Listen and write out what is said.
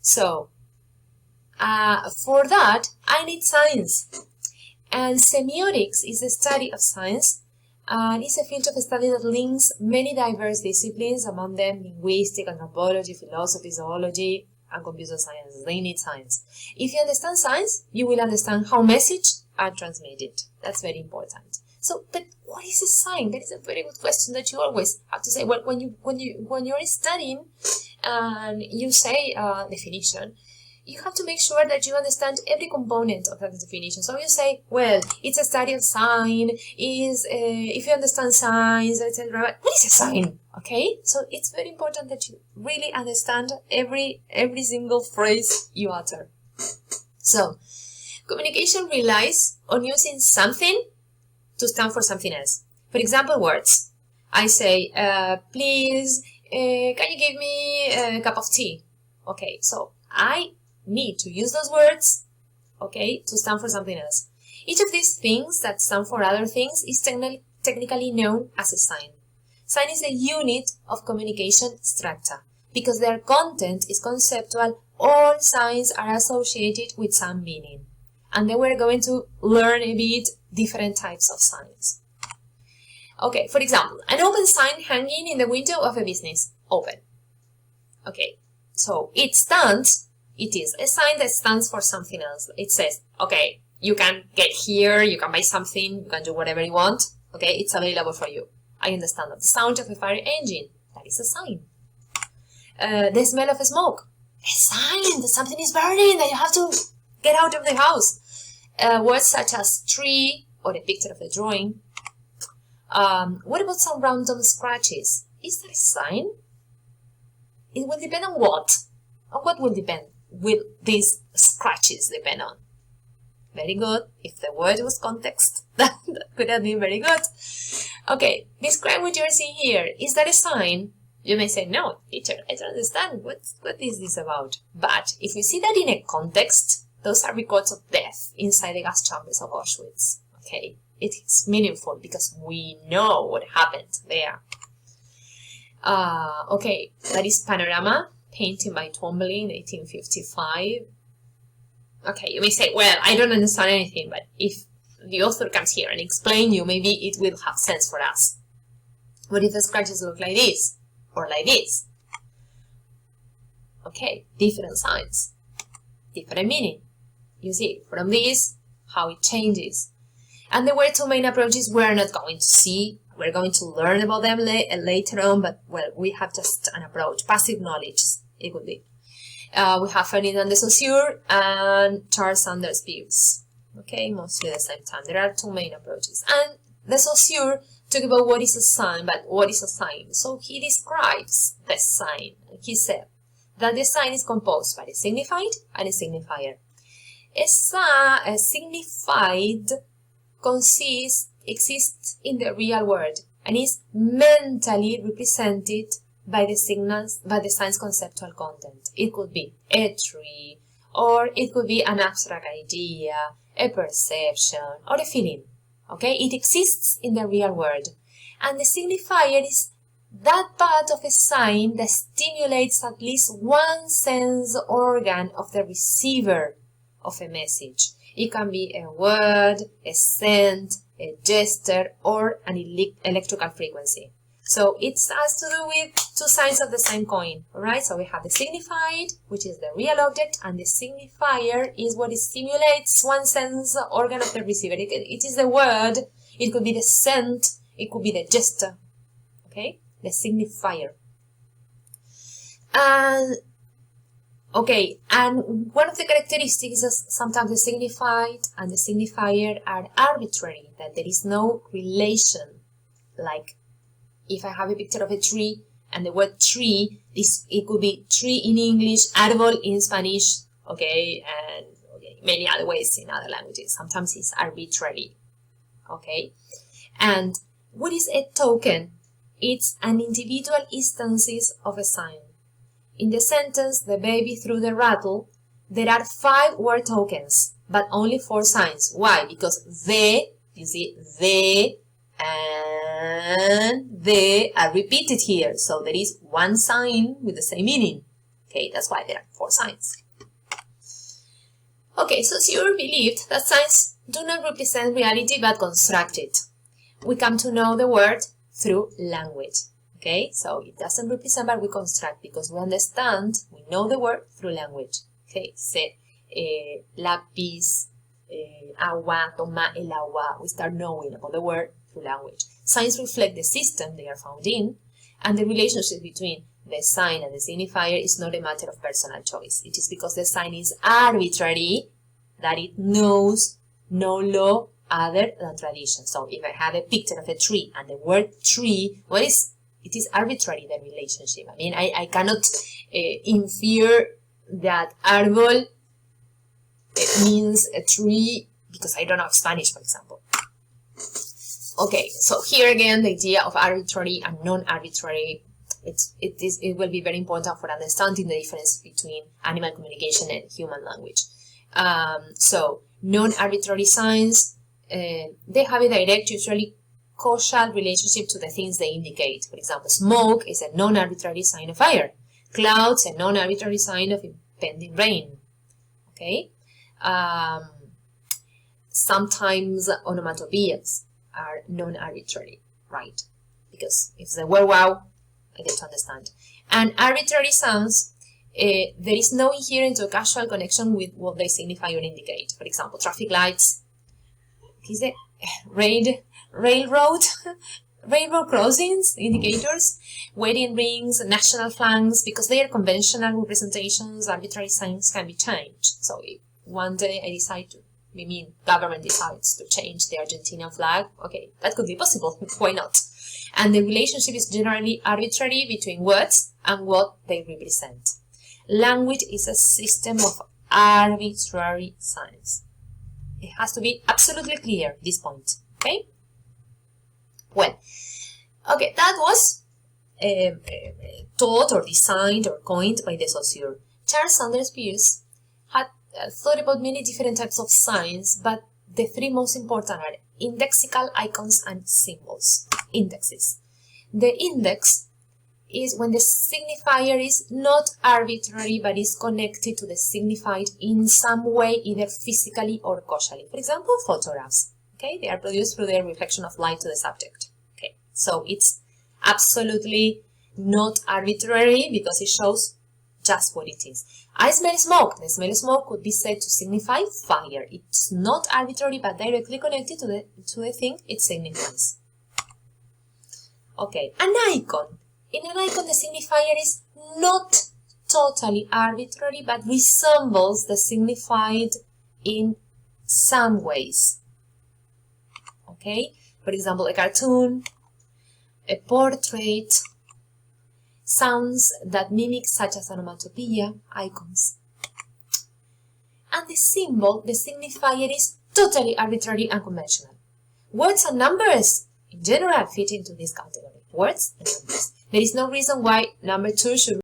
So, for that, I need signs. And semiotics is the study of science, and it's a field of study that links many diverse disciplines, among them linguistics, anthropology, philosophy, zoology, and computer science. They need science. If you understand science, you will understand how messages are transmitted. That's very important. So, but what is a sign? That is a very good question that you always have to say. Well, when you're studying and you say definition, you have to make sure that you understand every component of that definition. So you say, well, it's a study of sign, if you understand signs, etc. What is a sign? Okay? So it's very important that you really understand every single phrase you utter. So, communication relies on using something to stand for something else. For example, words. I say, please, can you give me a cup of tea? Okay, so I need to use those words, okay, to stand for something else. Each of these things that stand for other things is technically known as a sign. Sign is a unit of communication strata. Because their content is conceptual, all signs are associated with some meaning. And then we're going to learn a bit different types of signs. Okay, for example, an open sign hanging in the window of a business. Open. Okay, so it is a sign that stands for something else. It says, okay, you can get here, you can buy something, you can do whatever you want. Okay, it's available for you. I understand that. The sound of a fire engine, that is a sign. The smell of smoke, a sign that something is burning, that you have to get out of the house. Words such as tree or a picture of a drawing. What about some random scratches? Is that a sign? It will depend on what? On what will depend? Will these scratches depend on? Very good. If the word was context, that could have been very good. Okay, describe what you're seeing here. Is that a sign? You may say, no, teacher, I don't understand. What is this about? But if you see that in a context, those are records of death inside the gas chambers of Auschwitz. Okay, it is meaningful because we know what happened there. Okay, that is Panorama, painting by Twombly in 1855. Okay, you may say, well, I don't understand anything, but if the author comes here and explains you, maybe it will have sense for us. What if the scratches look like this? Or like this? Okay, different signs, different meaning. You see, from this, how it changes. And there were two main approaches we're not going to see. We're going to learn about them later on, but, well, we have just an approach. Passive knowledge, it would be. We have Ferdinand de Saussure and Charles Sanders Peirce. Okay, mostly at the same time. There are two main approaches. And de Saussure talk about what is a sign, but what is a sign? So he describes the sign. He said that the sign is composed by a signified and a signifier. A signified exists in the real world and is mentally represented by the sign's conceptual content. It could be a tree, or it could be an abstract idea, a perception, or a feeling. Okay, it exists in the real world. And the signifier is that part of a sign that stimulates at least one sense organ of the receiver of a message. It can be a word, a scent, a gesture, or an electrical frequency. So it has to do with two sides of the same coin, alright? So we have the signified, which is the real object, and the signifier is what it stimulates one sense organ of the receiver. It is the word, it could be the scent, it could be the gesture, okay? The signifier. Okay, and one of the characteristics is sometimes the signified and the signifier are arbitrary, that there is no relation. Like, if I have a picture of a tree and the word tree, it could be tree in English, árbol in Spanish, okay, and many other ways in other languages. Sometimes it's arbitrary, okay. And what is a token? It's an individual instances of a sign. In the sentence, the baby threw the rattle, there are 5 word tokens, but only 4 signs. Why? Because the, you see, the and they are repeated here. So there is one sign with the same meaning. Okay, that's why there are 4 signs. Okay, so Saussure believed that signs do not represent reality but construct it. We come to know the word through language. Okay, so it doesn't represent but we construct because we understand, we know the word through language. Okay, say lápiz, agua, toma el agua. We start knowing about the word through language. Signs reflect the system they are found in, and the relationship between the sign and the signifier is not a matter of personal choice. It is because the sign is arbitrary that it knows no law other than tradition. So if I have a picture of a tree and the word tree, it is arbitrary, the relationship. I mean, I cannot infer that árbol means a tree because I don't know Spanish, for example. Okay, so here again, the idea of arbitrary and non-arbitrary, it will be very important for understanding the difference between animal communication and human language. So non-arbitrary signs, they have a direct, usually causal relationship to the things they indicate. For example, smoke is a non-arbitrary sign of fire. Clouds, a non-arbitrary sign of impending rain. Okay? Sometimes onomatopoeias are non-arbitrary, right? Because if the word wow, I get to understand. And arbitrary sounds, there is no inherent or casual connection with what they signify or indicate. For example, traffic lights, is it railroad crossings, indicators, wedding rings, national flags, because they are conventional representations, arbitrary signs can be changed. So if one day government decides to change the Argentinian flag, okay, that could be possible, why not? And the relationship is generally arbitrary between words and what they represent. Language is a system of arbitrary signs. It has to be absolutely clear, this point, okay? Well, okay, that was taught or designed or coined by the Saussure. Charles Sanders Peirce had thought about many different types of signs, but the 3 most important are indexical, icons, and symbols. Indexes. The index is when the signifier is not arbitrary but is connected to the signified in some way, either physically or causally. For example, photographs. Okay, they are produced through the reflection of light to the subject. Okay, so it's absolutely not arbitrary because it shows just what it is. I smell smoke. The smell of smoke could be said to signify fire. It's not arbitrary but directly connected to the thing it signifies. Okay, an icon. In an icon, the signifier is not totally arbitrary but resembles the signified in some ways. Okay, for example, a cartoon, a portrait, sounds that mimic such as onomatopoeia, icons. And the symbol, the signifier is totally arbitrary and conventional. Words and numbers, in general, fit into this category. Words and numbers. There is no reason why number 2 should